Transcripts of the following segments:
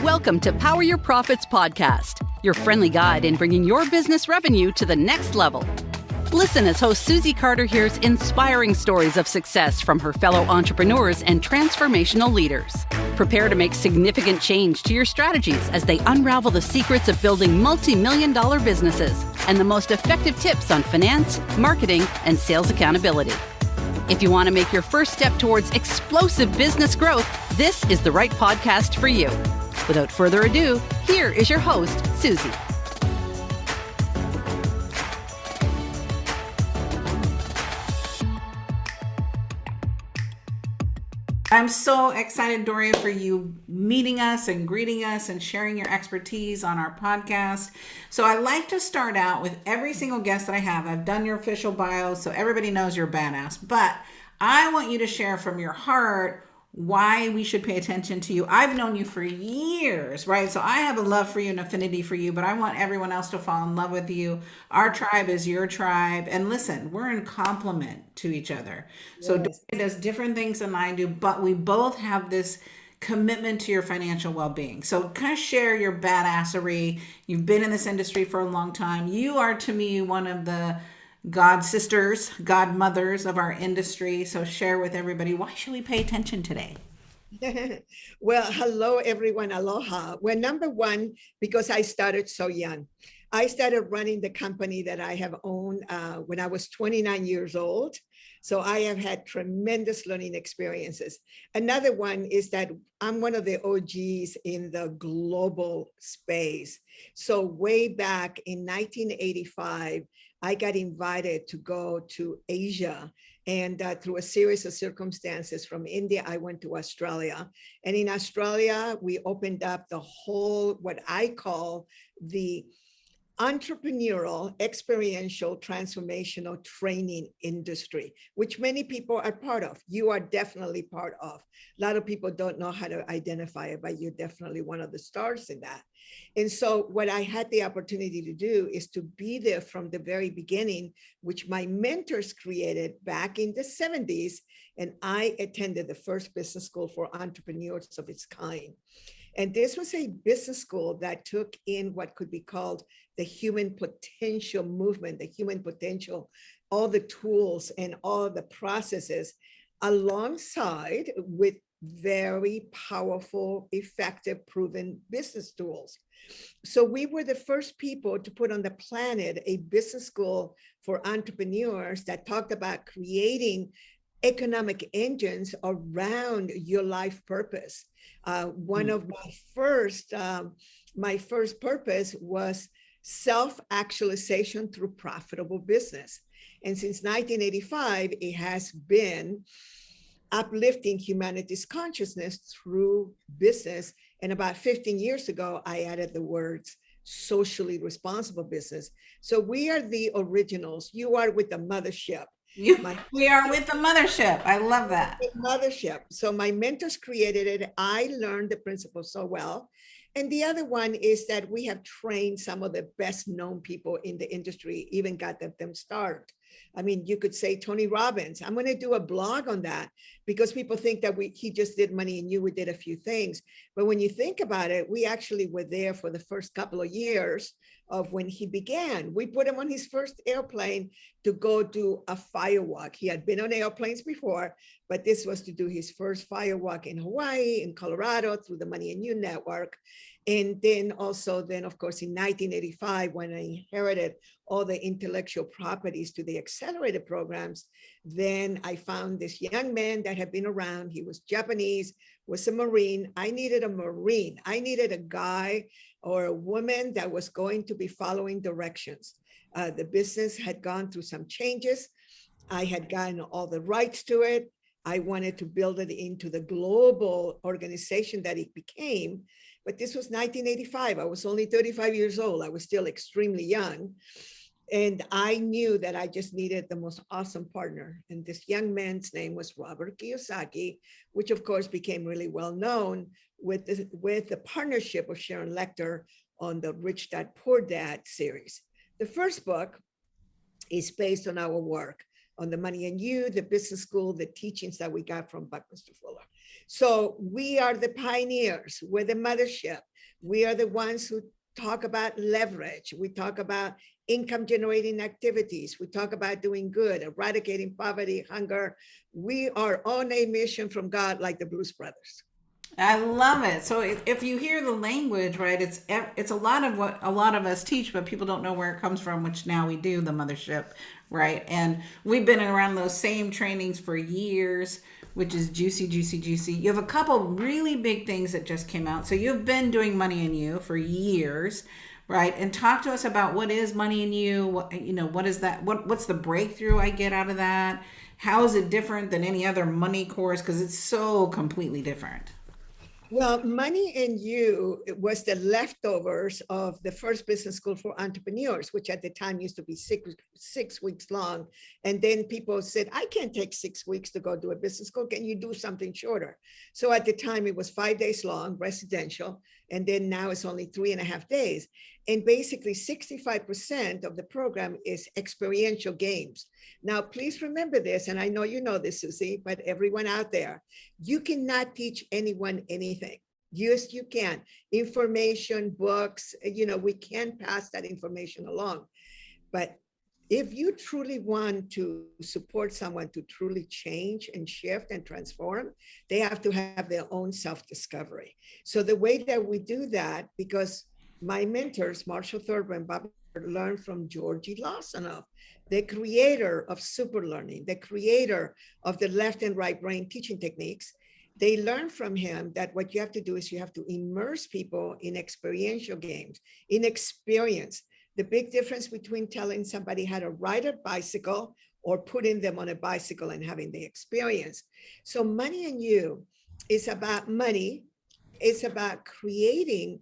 Welcome to Power Your Profits podcast, your friendly guide in bringing your business revenue to the next level. Listen as host Susie Carder hears inspiring stories of success from her fellow entrepreneurs and transformational leaders. Prepare to make significant change to your strategies as they unravel the secrets of building multi-million-dollar businesses and the most effective tips on finance, marketing, and sales accountability. If you want to make your first step towards explosive business growth, this is the right podcast for you. Without further ado, here is your host, Susie. I'm so excited, Doria, for you meeting us and greeting us and sharing your expertise on our podcast. So I like to start out with every single guest that I have. I've done your official bio, so everybody knows you're badass. But I want you to share from your heart why we should pay attention to you. I've known you for years, right? So I have a love for you and affinity for you, but I want everyone else to fall in love with you. Our tribe is your tribe. And listen, we're in complement to each other. So Doria does different things than I do, but we both have this commitment to your financial well-being. So kind of share your badassery. You've been in this industry for a long time. You are, to me, one of the God sisters, God mothers of our industry. So share with everybody, why should we pay attention today? Well, hello, everyone. Aloha. Well, number one, because I started so young. I started running the company that I have owned when I was 29 years old. So I have had tremendous learning experiences. Another one is that I'm one of the OGs in the global space. So way back in 1985, I got invited to go to Asia, and through a series of circumstances from India, I went to Australia. And in Australia, we opened up the whole, what I call the entrepreneurial, experiential, transformational training industry, which many people are part of. You are definitely part of. A lot of people don't know how to identify it, but you're definitely one of the stars in that. And so what I had the opportunity to do is to be there from the very beginning, which my mentors created back in the 70s. And I attended the first business school for entrepreneurs of its kind. And this was a business school that took in what could be called the human potential movement, the human potential, all the tools and all the processes alongside with very powerful, effective, proven business tools. So we were the first people to put on the planet a business school for entrepreneurs that talked about creating economic engines around your life purpose. One of my first purpose was self-actualization through profitable business. And since 1985, it has been uplifting humanity's consciousness through business. And about 15 years ago, I added the words socially responsible business. So we are the originals. You are with the mothership. We are with the mothership. I love that. Mothership. So my mentors created it. I learned the principles so well. And the other one is that we have trained some of the best known people in the industry, even got them started. I mean, you could say Tony Robbins. I'm going to do a blog on that because people think that he just did Money and You. We did a few things. But when you think about it, we actually were there for the first couple of years of when he began. We put him on his first airplane to go do a firewalk. He had been on airplanes before, but this was to do his first firewalk in Hawaii, in Colorado, through the Money and You network. And then of course, in 1985, when I inherited all the intellectual properties to the accelerated programs, then I found this young man that had been around. He was Japanese, was a Marine. I needed a Marine. I needed a guy or a woman that was going to be following directions. The business had gone through some changes. I had gotten all the rights to it. I wanted to build it into the global organization that it became. But this was 1985. I was only 35 years old. I was still extremely young. And I knew that I just needed the most awesome partner. And this young man's name was Robert Kiyosaki, which of course became really well known with the partnership of Sharon Lechter on the Rich Dad Poor Dad series. The first book is based on our work. on the Money and You, the business school, the teachings that we got from Buckminster Fuller. So we are the pioneers. We're the mothership. We are the ones who talk about leverage. We talk about income generating activities. We talk about doing good, eradicating poverty, hunger. We are on a mission from God, like the Blues Brothers. I love it. So if you hear the language, right, it's a lot of what a lot of us teach, but people don't know where it comes from, which now we do, the mothership, right? And we've been around those same trainings for years, which is juicy, juicy, juicy. You have a couple really big things that just came out. So you've been doing Money and You for years, right? And talk to us about what is Money and You. What is that? What's the breakthrough I get out of that? How is it different than any other money course? Because it's so completely different. Well, Money and You was the leftovers of the first business school for entrepreneurs, which at the time used to be six weeks long. And then people said, I can't take 6 weeks to go do a business school. Can you do something shorter? So at the time it was 5 days long, residential. And then now it's only 3.5 days. And basically 65% of the program is experiential games. Now, please remember this, and I know you know this, Susie, but everyone out there, you cannot teach anyone anything. Yes, you can. Information, books, we can pass that information along. But if you truly want to support someone to truly change and shift and transform, they have to have their own self-discovery. So the way that we do that, because my mentors, Marshall Thurber and Bob, learned from Georgie Lawsonoff, the creator of super learning, the creator of the left and right brain teaching techniques. They learned from him that what you have to do is you have to immerse people in experiential games, in experience. The big difference between telling somebody how to ride a bicycle or putting them on a bicycle and having the experience. So Money and You is about money. It's about creating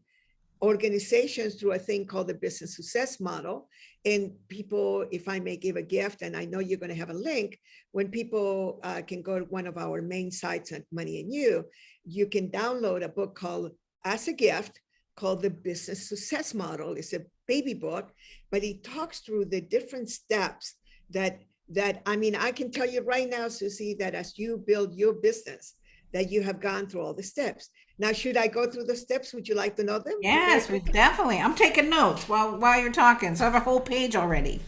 organizations through a thing called the business success model. And people, if I may give a gift, and I know you're going to have a link, when people can go to one of our main sites at Money and You, you can download a book called, as a gift, called the business success model. It's a baby book, but he talks through the different steps that I can tell you right now, Susie, that as you build your business, that you have gone through all the steps. Now, should I go through the steps? Would you like to know them? Yes, we definitely. I'm taking notes while you're talking. So I have a whole page already.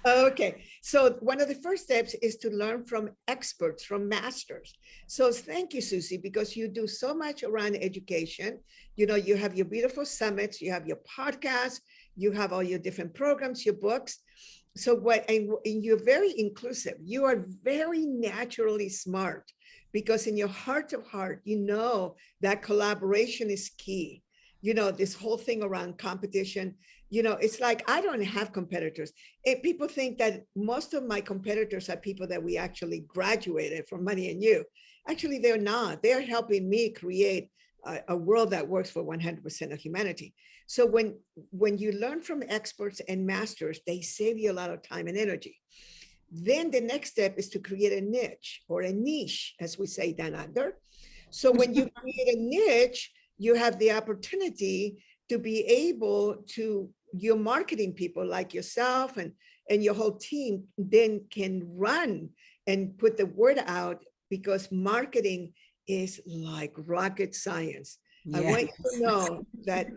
Okay. So one of the first steps is to learn from experts, from masters. So thank you, Susie, because you do so much around education. You have your beautiful summits, you have your podcast, you have all your different programs, your books. So and you're very inclusive. You are very naturally smart, because in your heart of heart, that collaboration is key. This whole thing around competition, it's like, I don't have competitors. And people think that most of my competitors are people that we actually graduated from Money and You. Actually, they're not. They're helping me create a world that works for 100% of humanity. So when you learn from experts and masters, they save you a lot of time and energy. Then the next step is to create a niche, or a niche, as we say down under. So when you create a niche, you have the opportunity to be able to, your marketing people like yourself and your whole team then can run and put the word out, because marketing is like rocket science. Yes. I want you to know that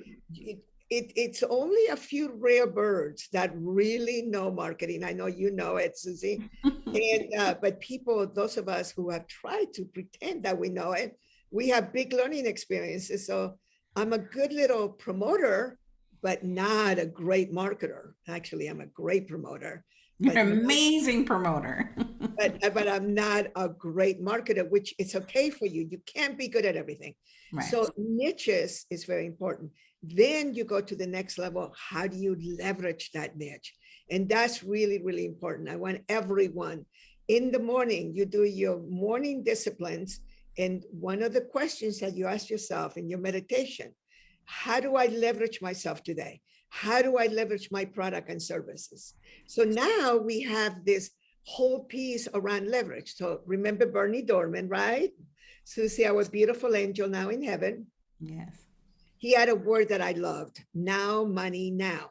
it's only a few rare birds that really know marketing. I know you know it, Susie. But people, those of us who have tried to pretend that we know it, we have big learning experiences. So I'm a good little promoter, but not a great marketer. Actually, I'm a great promoter. You're an amazing promoter. but I'm not a great marketer, which it's okay for you. You can't be good at everything. Right. So niches is very important. Then you go to the next level. How do you leverage that niche? And that's really, really important. I want everyone in the morning, you do your morning disciplines. And one of the questions that you ask yourself in your meditation, how do I leverage myself today? How do I leverage my product and services? So now we have this whole piece around leverage. So remember Bernie Dorman, right? Susie, our beautiful angel now in heaven. Yes. He had a word that I loved, now, money, now.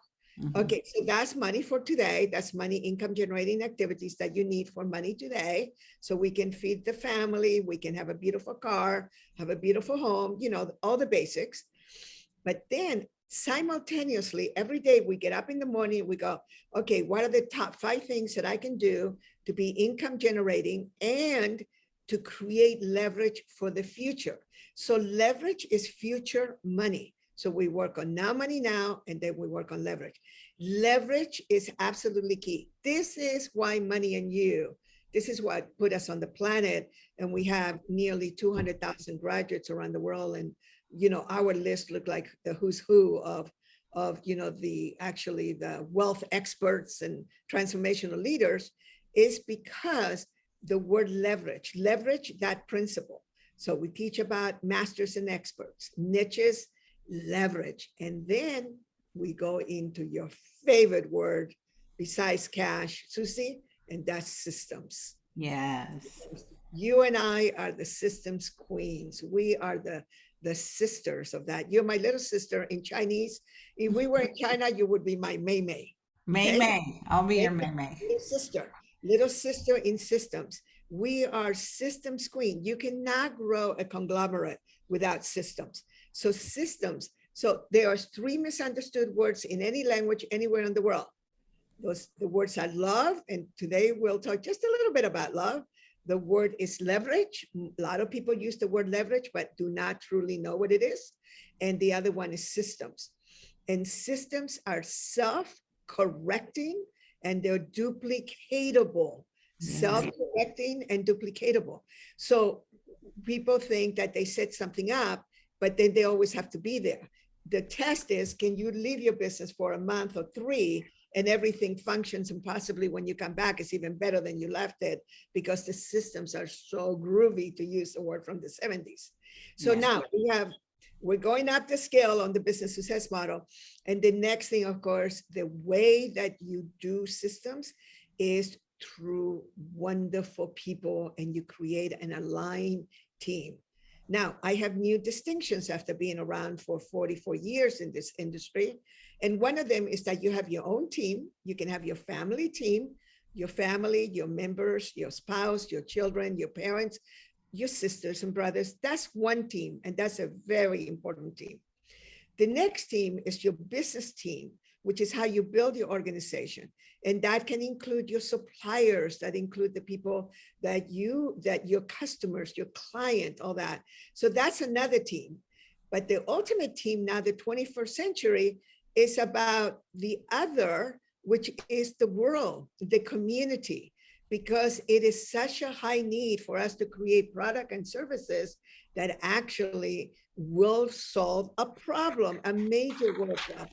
Okay, so that's money for today. That's money, income generating activities that you need for money today. So we can feed the family, we can have a beautiful car, have a beautiful home, all the basics. But then simultaneously, every day we get up in the morning, we go, okay, what are the top 5 things that I can do to be income generating and to create leverage for the future? So leverage is future money. So we work on now money now, and then we work on leverage. Leverage is absolutely key. This is why money and you, this is what put us on the planet. And we have nearly 200,000 graduates around the world. And, our list looked like the who's who of the wealth experts and transformational leaders, is because the word leverage, that principle. So we teach about masters and experts, niches, leverage. And then we go into your favorite word besides cash, Susie, and that's systems. Yes. You and I are the systems queens. We are the sisters of that. You're my little sister in Chinese. If we were in China, you would be my Mei Mei. Mei Okay? Mei. I'll be your Mei Mei. Little sister in systems. We are systems queen. You cannot grow a conglomerate without systems. So systems. So there are 3 misunderstood words in any language anywhere in the world. The words are love, and today we'll talk just a little bit about love. The word is leverage. A lot of people use the word leverage, but do not truly know what it is. And the other one is systems. And systems are self-correcting, and they're duplicatable. Self-correcting and duplicatable. So people think that they set something up, but then they always have to be there. The test is, can you leave your business for a month or 3 and everything functions, and possibly when you come back, it's even better than you left it, because the systems are so groovy, to use the word from the 70s. So now we're going up the scale on the business success model. And the next thing, of course, the way that you do systems is through wonderful people, and you create an aligned team. Now, I have new distinctions after being around for 44 years in this industry. And one of them is that you have your own team. You can have your family team, your family, your members, your spouse, your children, your parents, your sisters and brothers. That's one team, and that's a very important team. The next team is your business team, which is how you build your organization. And that can include your suppliers, that include the people that your customers, your client, all that. So that's another team. But the ultimate team now, the 21st century, is about the other, which is the world, the community, because it is such a high need for us to create product and services that actually will solve a problem, a major world problem.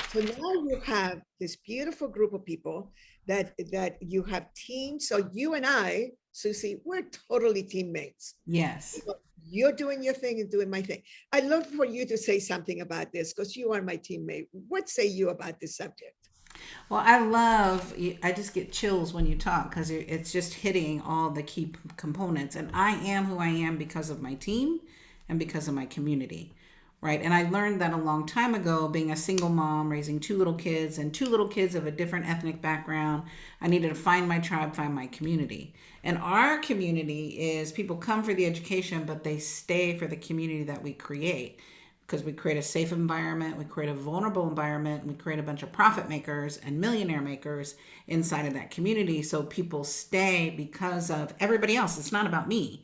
So now you have this beautiful group of people that you have teams. So you and I, Susie, we're totally teammates. Yes. You're doing your thing and doing my thing. I'd love for you to say something about this, because you are my teammate. What say you about this subject? Well, I just get chills when you talk, because it's just hitting all the key components. And I am who I am because of my team and because of my community, right? And I learned that a long time ago, being a single mom, raising 2 little kids, and 2 little kids of a different ethnic background. I needed to find my tribe, find my community. And our community is people come for the education, but they stay for the community that we create, because we create a safe environment, we create a vulnerable environment, we create a bunch of profit makers and millionaire makers inside of that community. So people stay because of everybody else. It's not about me,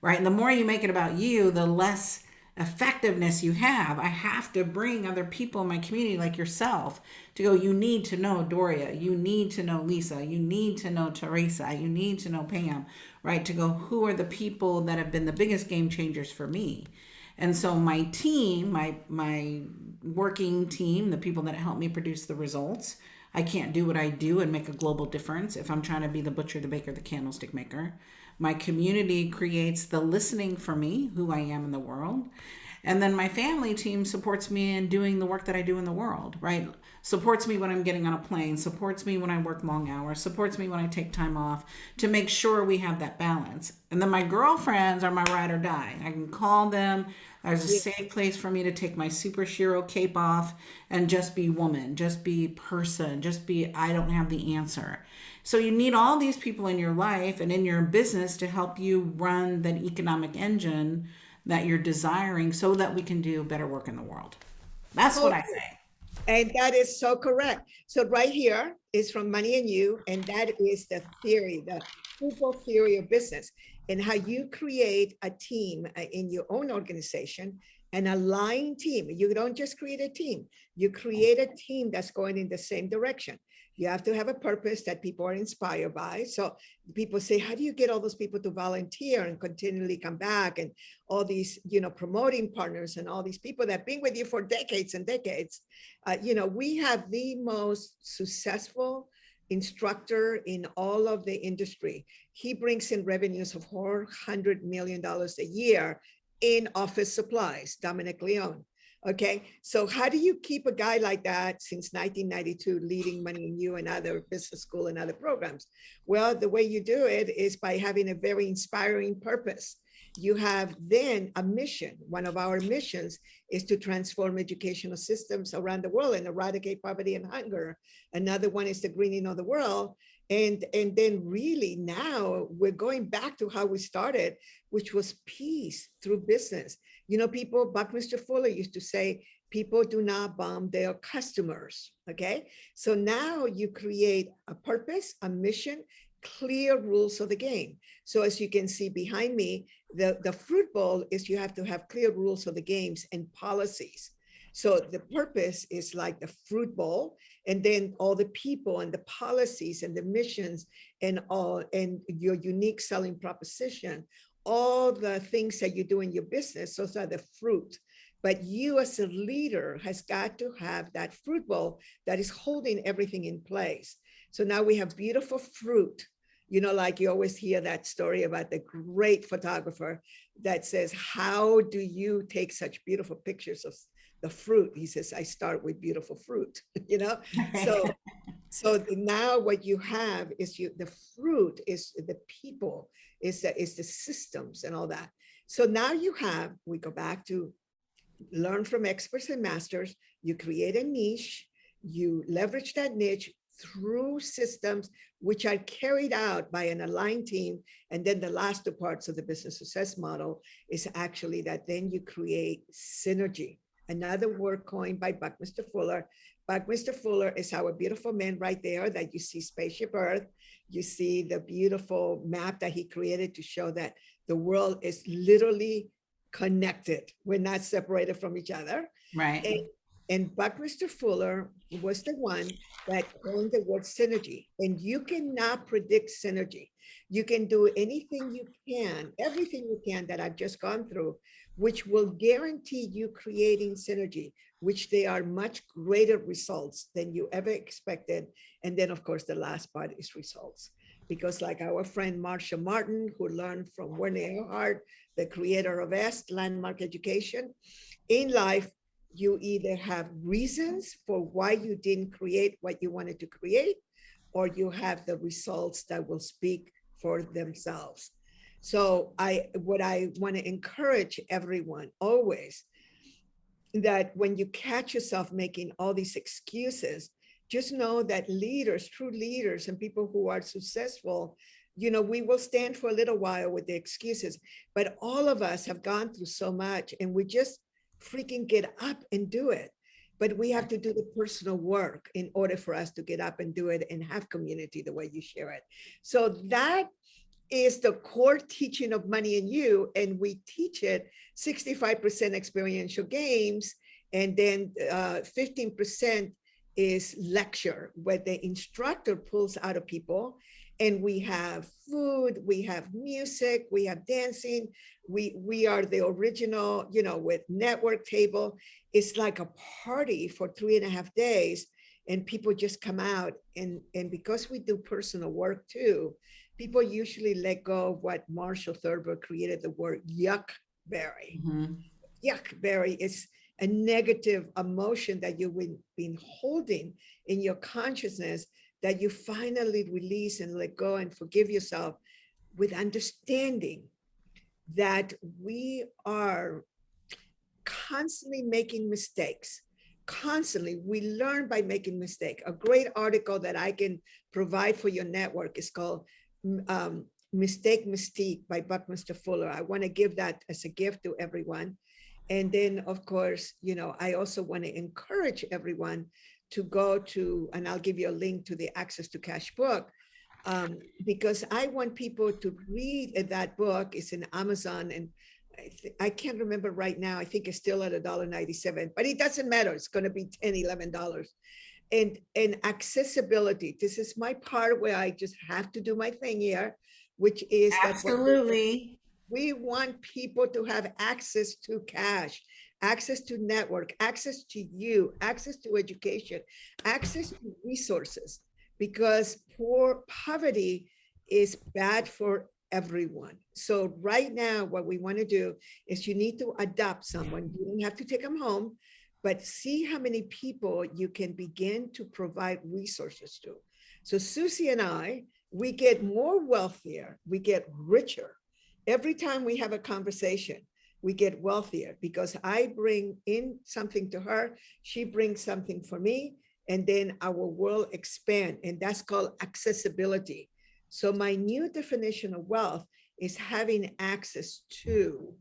right? And the more you make it about you, the less effectiveness you have. I have to bring other people in my community like yourself to go, you need to know Doria, you need to know Lisa, you need to know Teresa, you need to know Pam, right? To go, who are the people that have been the biggest game changers for me? And so my team, my working team, the people that help me produce the results, I can't do what I do and make a global difference if I'm trying to be the butcher, the baker, the candlestick maker. My community creates the listening for me, who I am in the world. And then my family team supports me in doing the work that I do in the world, right? supports me when I'm getting on a plane, supports me when I work long hours, supports me when I take time off, to make sure we have that balance. And then my girlfriends are my ride or die. I can call them. There's a safe place for me to take my superhero cape off and just be woman, just be person, just be, I don't have the answer. So you need all these people in your life and in your business to help you run that economic engine that you're desiring so that we can do better work in the world. That's what I say. And that is so correct. So right here is from Money and You, and that is the theory, the football theory of business, and how you create a team in your own organization, an aligned team. You don't just create a team, you create a team that's going in the same direction. You have to have a purpose that people are inspired by. So people say, how do you get all those people to volunteer and continually come back? And all these, promoting partners and all these people that have been with you for decades and decades. We have the most successful instructor in all of the industry. He brings in revenues of $400 million a year in office supplies, Dominic Leone. Okay, so how do you keep a guy like that since 1992 leading Money and You and other business school and other programs? Well, the way you do it is by having a very inspiring purpose. You have then a mission. One of our missions is to transform educational systems around the world and eradicate poverty and hunger. Another one is the greening of the world. And then really now we're going back to how we started, which was peace through business. Buckminster Fuller used to say, people do not bomb their customers, okay? So now you create a purpose, a mission, clear rules of the game. So as you can see behind me, the fruit bowl is you have to have clear rules of the games and policies. So the purpose is like the fruit bowl, and then all the people and the policies and the missions and all, and your unique selling proposition, all the things that you do in your business, those are the fruit. But you as a leader has got to have that fruit bowl that is holding everything in place. So now we have beautiful fruit. Like you always hear that story about the great photographer that says, how do you take such beautiful pictures of the fruit? He says, I start with beautiful fruit, So now what you have is the fruit is the people, is the systems and all that. So now we go back to learn from experts and masters. You create a niche, you leverage that niche through systems which are carried out by an aligned team. And then the last two parts of the business success model is actually that then you create synergy. Another word coined by Buckminster Fuller. Buckminster Fuller is our beautiful man right there that you see, Spaceship Earth. You see the beautiful map that he created to show that the world is literally connected. We're not separated from each other. Right. And Buckminster Fuller was the one that coined the word synergy. And you cannot predict synergy. You can do anything you can, everything you can that I've just gone through, which will guarantee you creating synergy, which they are much greater results than you ever expected. And then, of course, the last part is results. Because like our friend Marsha Martin, who learned from Werner Erhard, the creator of EST, Landmark Education, in life, you either have reasons for why you didn't create what you wanted to create, or you have the results that will speak for themselves. So what I want to encourage everyone always, that when you catch yourself making all these excuses, just know that leaders, true leaders, and people who are successful, we will stand for a little while with the excuses, but all of us have gone through so much, and we just freaking get up and do it. But we have to do the personal work in order for us to get up and do it and have community the way you share it. So that is the core teaching of Money and You, and we teach it 65% experiential games, and then 15% is lecture, where the instructor pulls out of people, and we have food, we have music, we have dancing. We are the original, with network table. It's like a party for 3.5 days, and people just come out, and because we do personal work too, people usually let go of what Marshall Thurber created, the word yuckberry. Mm-hmm. Yuckberry is a negative emotion that you've been holding in your consciousness, that you finally release and let go and forgive yourself, with understanding that we are constantly making mistakes. Constantly, we learn by making mistakes. A great article that I can provide for your network is called Mistake Mystique by Buckminster Fuller. I want to give that as a gift to everyone. And then, of course, I also want to encourage everyone to go to, and I'll give you a link to the Access to Cash book, because I want people to read that book. It's in Amazon, and I can't remember right now. I think it's still at $1.97, but it doesn't matter. It's going to be $10, $11. And accessibility. This is my part where I just have to do my thing here, which is absolutely. We want people to have access to cash, access to network, access to you, access to education, access to resources, because poverty is bad for everyone. So right now, what we want to do is you need to adopt someone. You don't have to take them home, but see how many people you can begin to provide resources to. So Susie and I, we get more wealthier, we get richer. Every time we have a conversation, we get wealthier, because I bring in something to her, she brings something for me, and then our world expand, and that's called accessibility. So my new definition of wealth is having access to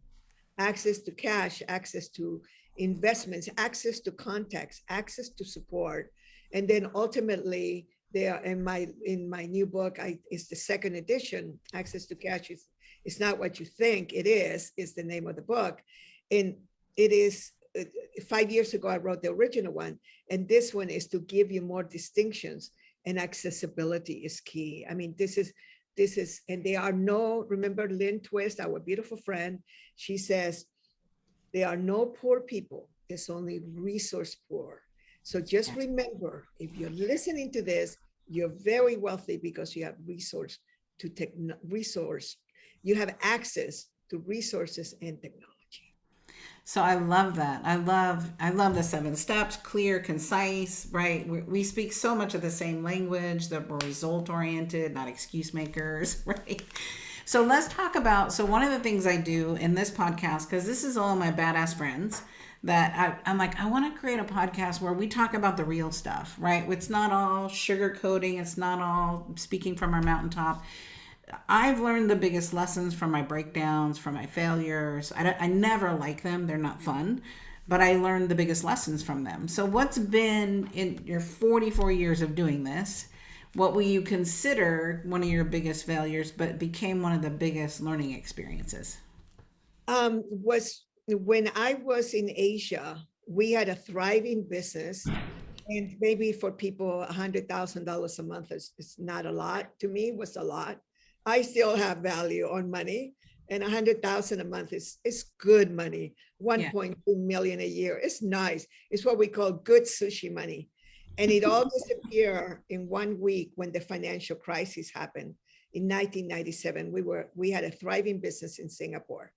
cash, access to investments, access to contacts, access to support. And then ultimately, there in my new book, it's the second edition. Access to Cash is It's Not What You Think It is the name of the book. And it is 5 years ago, I wrote the original one. And this one is to give you more distinctions, and accessibility is key. I mean, this is, and there are no, remember Lynn Twist, our beautiful friend, she says, there are no poor people, there's only resource poor. So just remember, if you're listening to this, you're very wealthy because you have you have access to resources and technology. So I love that. I love the 7 steps, clear, concise, right? We speak so much of the same language, that we're result oriented, not excuse makers, right? So let's talk about, so one of the things I do in this podcast, because this is all my badass friends, that I'm like, I want to create a podcast where we talk about the real stuff, right? It's not all sugarcoating. It's not all speaking from our mountaintop. I've learned the biggest lessons from my breakdowns, from my failures. I never like them. They're not fun, but I learned the biggest lessons from them. So what's been, in your 44 years of doing this, what will you consider one of your biggest failures, but became one of the biggest learning experiences? Was when I was in Asia, we had a thriving business. And maybe for people, $100,000 a month is not a lot. To me, it was a lot. I still have value on money, and 100,000 a month is good money. 1.2 million a year. It's nice. It's what we call good sushi money. And it all disappeared in 1 week when the financial crisis happened in 1997. We had a thriving business in Singapore.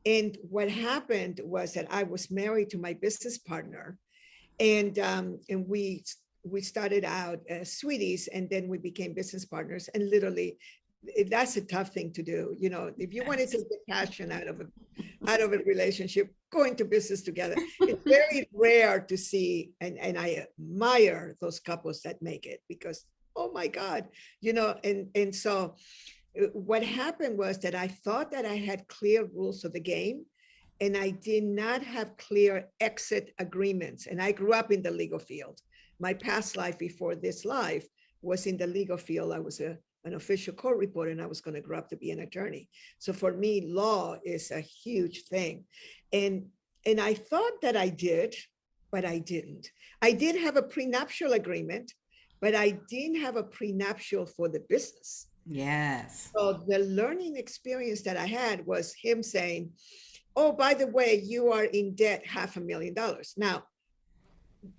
And what happened was that I was married to my business partner, and we started out as sweeties, and then we became business partners. And literally, that's a tough thing to do. You know, if you want to take the passion out of a relationship, go into business together. It's very rare to see, and I admire those couples that make it, because, oh my God, you know, and so what happened was that I thought that I had clear rules of the game, and I did not have clear exit agreements. And I grew up in the legal field. My past life before this life was in the legal field. I was an official court reporter, and I was going to grow up to be an attorney. So for me, law is a huge thing. And I thought that I did, but I didn't. I did have a prenuptial agreement, but I didn't have a prenuptial for the business. Yes. So the learning experience that I had was him saying, oh, by the way, you are in debt $500,000. Now,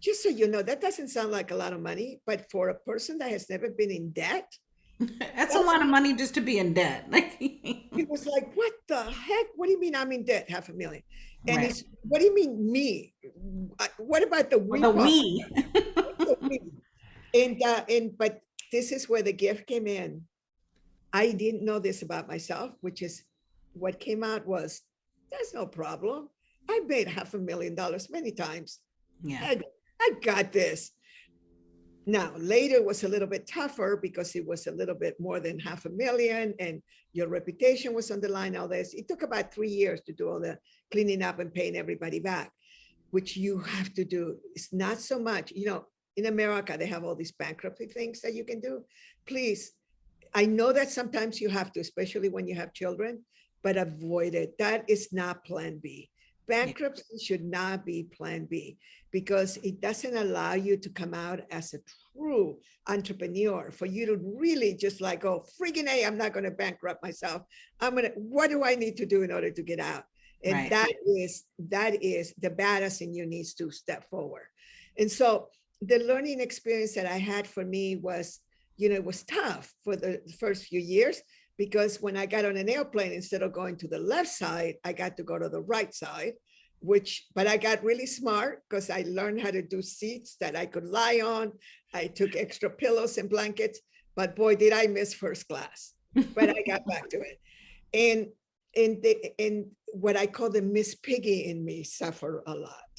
just so you know, that doesn't sound like a lot of money, but for a person that has never been in debt, That's a lot of money just to be in debt. Like, It was like, what the heck? What do you mean I'm in debt? $500,000. And right. it's, what do you mean me? What about the Well, we the part? we. The we? But this is where the gift came in. I didn't know this about myself, which is what came out was, that's no problem. I made $500,000 many times. Yeah. I got this. Now, later was a little bit tougher because it was a little bit more than $500,000 and your reputation was on the line, all this. It took about 3 years to do all the cleaning up and paying everybody back, which you have to do. It's not so much, in America, they have all these bankruptcy things that you can do. Please, I know that sometimes you have to, especially when you have children, but avoid it. That is not plan B. Bankruptcy should not be plan B because it doesn't allow you to come out as a true entrepreneur, for you to really just like, oh, freaking A, I'm not going to bankrupt myself. What do I need to do in order to get out? And Right. that is the badass in you needs to step forward. And so the learning experience that I had for me was, it was tough for the first few years, because when I got on an airplane, instead of going to the left side, I got to go to the right side, but I got really smart because I learned how to do seats that I could lie on. I took extra pillows and blankets, but boy, did I miss first class, but I got back to it. And what I call the Miss Piggy in me suffer a lot.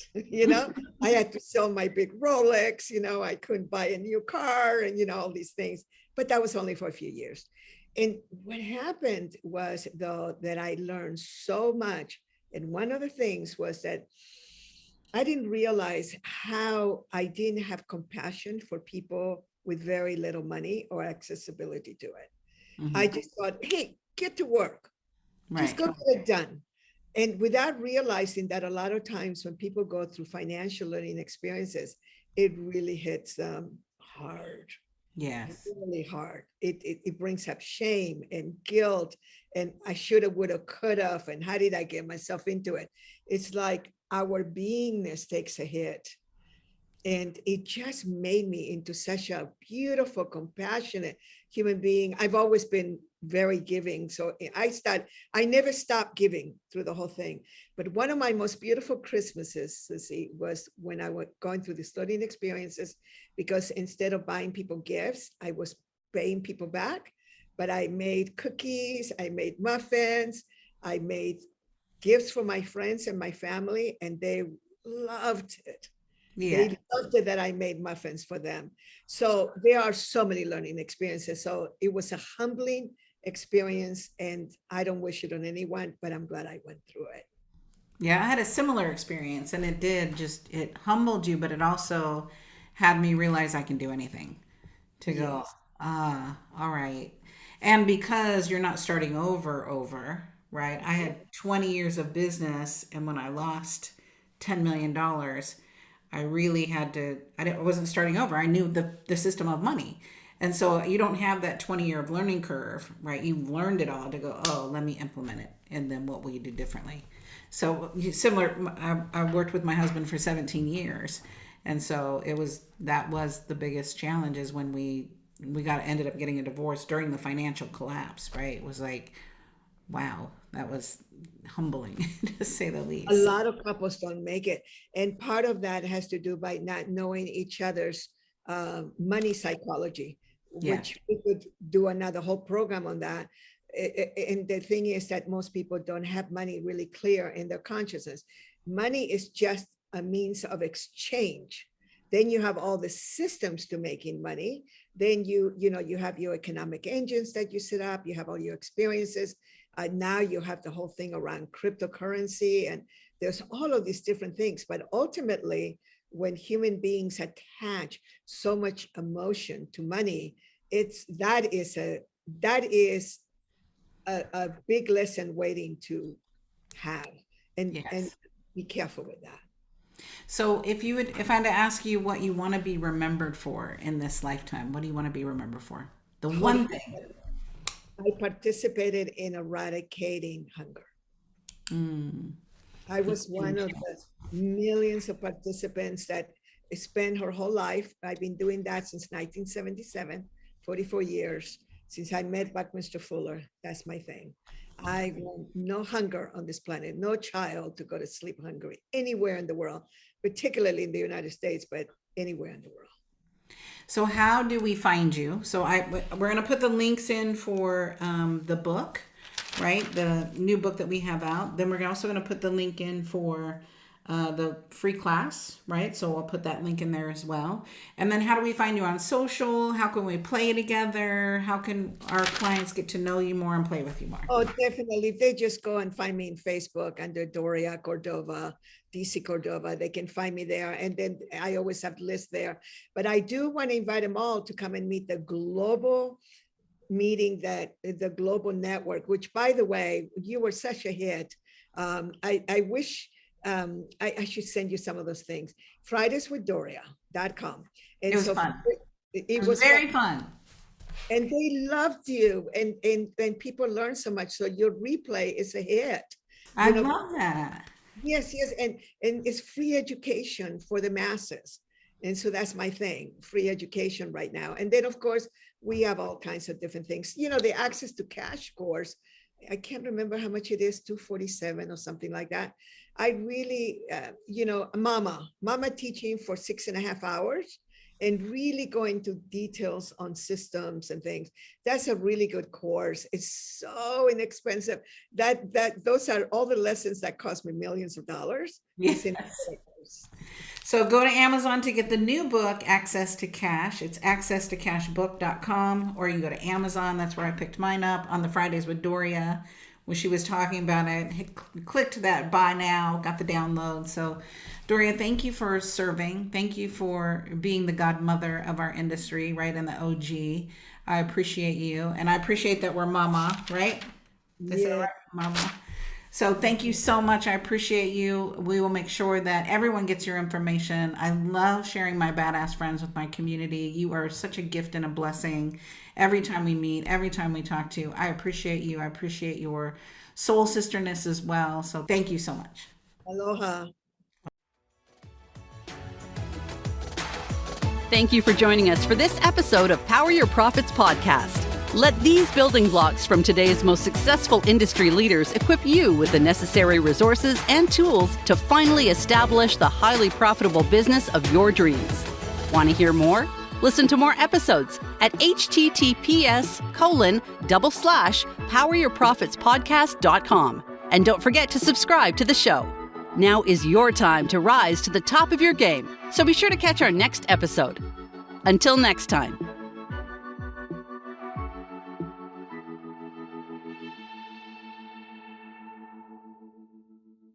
I had to sell my big Rolex, I couldn't buy a new car and, all these things, but that was only for a few years. And what happened was, though, that I learned so much. And one of the things was that I didn't realize how I didn't have compassion for people with very little money or accessibility to it. Mhm. I just thought, hey, get to work. Just Right. go get it done. And without realizing that a lot of times when people go through financial learning experiences, it really hits them hard. Yes. Really hard. It brings up shame and guilt and I shoulda, woulda, coulda, and how did I get myself into it? It's like our beingness takes a hit. And it just made me into such a beautiful, compassionate human being. I've always been very giving. So I never stopped giving through the whole thing. But one of my most beautiful Christmases, Susie, was when I was going through the studying experiences, because instead of buying people gifts, I was paying people back. But I made cookies, I made muffins, I made gifts for my friends and my family, and they loved it. Yeah. They loved it that I made muffins for them. So there are so many learning experiences. So it was a humbling experience, and I don't wish it on anyone, but I'm glad I went through it. Yeah, I had a similar experience, and it humbled you, but it also had me realize I can do anything. To go, Yes. all right. And because you're not starting over, right? I had 20 years of business, and when I lost $10 million, I really had to, I wasn't starting over. I knew the system of money. And so you don't have that 20-year of learning curve, right? You learned it all to go, oh, let me implement it. And then what will you do differently? So similar, I worked with my husband for 17 years. And so that was the biggest challenge, is when we ended up getting a divorce during the financial collapse, right? It was like, wow, that was humbling to say the A least. lot of couples don't make it. And part of that has to do by not knowing each other's money psychology, Yeah. which we could do another whole program on that. And the thing is that most people don't have money really clear in their consciousness. Money is just a means of exchange. Then you have all the systems to making money. Then you have your economic engines that you set up. You have all your experiences. Now you have the whole thing around cryptocurrency, and there's all of these different things. But ultimately, when human beings attach so much emotion to money, that is a big lesson waiting to have, and Yes. be careful with that. So if I had to ask you what you want to be remembered for in this lifetime, what do you want to be remembered for? The one thing. I participated in eradicating hunger. Mm. I was one of the millions of participants that spent her whole life. I've been doing that since 1977, 44 years. since I met Buckminster Fuller. That's my thing. I want no hunger on this planet, no child to go to sleep hungry anywhere in the world, particularly in the United States, but anywhere in the world. So how do we find you? So we're going to put the links in for the book, right? The new book that we have out. Then we're also going to put the link in for the free class, right? So I'll put that link in there as well. And then how do we find you on social? How can we play together? How can our clients get to know you more and play with you more? Oh, definitely. If they just go and find me in Facebook under Doria Cordova, DC Cordova, they can find me there. And then I always have lists there. But I do want to invite them all to come and meet the global meeting, that the global network, which, by the way, you were such a hit. I wish I should send you some of those things. Fridayswithdoria.com. And it was fun. It was very fun. And they loved you, and people learned so much. So your replay is a hit. I love that. Yes, and it's free education for the masses. And so that's my thing, free education right now. And then, of course, we have all kinds of different things. The access to cash course, I can't remember how much it is, $247 or something like that. I really, mama teaching for 6.5 hours and really going to details on systems and things. That's a really good course. It's so inexpensive. Those are all the lessons that cost me millions of dollars. Yes. So go to Amazon to get the new book, Access to Cash. It's accesstocashbook.com, or you can go to Amazon. That's where I picked mine up on the Fridays with Doria. When she was talking about it, clicked that buy now, got the download. So Doria, thank you for serving. Thank you for being the godmother of our industry, right? And the OG. I appreciate you. And I appreciate that we're mama, right? Is that right? Mama. So thank you so much. I appreciate you. We will make sure that everyone gets your information. I love sharing my badass friends with my community. You are such a gift and a blessing. Every time we meet, every time we talk to you, I appreciate you. I appreciate your soul sisterness as well. So thank you so much. Aloha. Thank you for joining us for this episode of Power Your Profits podcast. Let these building blocks from today's most successful industry leaders equip you with the necessary resources and tools to finally establish the highly profitable business of your dreams. Want to hear more? Listen to more episodes at https://poweryourprofitspodcast.com. And don't forget to subscribe to the show. Now is your time to rise to the top of your game, so be sure to catch our next episode. Until next time.